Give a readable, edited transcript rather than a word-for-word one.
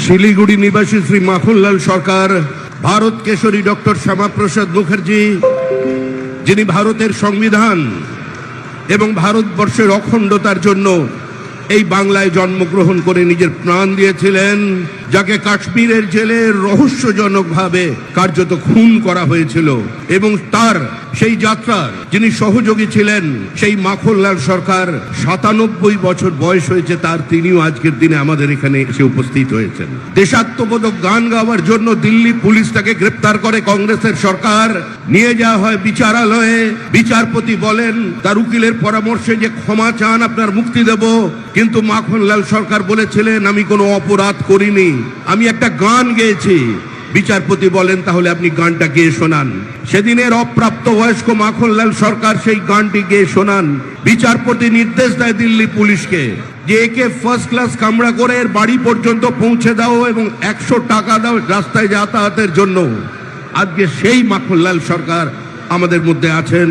শিলিগুড়ি নিবাসী শ্রী মাখনলাল সরকার, ভারত কেশরী ডক্টর শ্যামাপ্রসাদ মুখার্জি, যিনি ভারতের সংবিধান এবং ভারতবর্ষের অখণ্ডতার জন্য এই বাংলায় জন্মগ্রহণ করে নিজের প্রাণ দিয়েছিলেন, যাকে কাশ্মীরের জেলে রহস্যজনকভাবে কার্যত খুন করা হয়েছিল, এবং তার সেই যাত্রার যিনি সহযোগী ছিলেন সেই মাখনলাল সরকার, ৯৭ বছর বয়স হয়েছে তার, তিনিও আজকের দিনে আমাদের এখানে এসে উপস্থিত হয়েছেন। দেশাত্মবোধক গান গাওয়ার জন্য দিল্লি পুলিশ তাকে গ্রেপ্তার করে কংগ্রেসের সরকার, নিয়ে যাওয়া হয় বিচারালয়ে। বিচারপতি বলেন তার উকিলের পরামর্শে যে ক্ষমা চান, আপনার মুক্তি দেব, কিন্তু মাখনলাল সরকার বলেছিলেন আমি কোনো অপরাধ করিনি, আমি একটা গান গেয়েছি। বিচারপতি বলেন তাহলে আপনি গানটা গেয়ে শোনান। সেদিনের অপ্রাপ্ত বয়স্ক মাখনলাল সরকার সেই গানটি গেয়ে শোনান। বিচারপতি নির্দেশ দেয় দিল্লি পুলিশকে যে একে ফার্স্ট ক্লাস কামরা করে এর বাড়ি পর্যন্ত পৌঁছে দাও এবং ১০০ টাকা দাও রাস্তায় যাতায়াতের জন্য। আজকে সেই মাখনলাল সরকার আমাদের মধ্যে আছেন।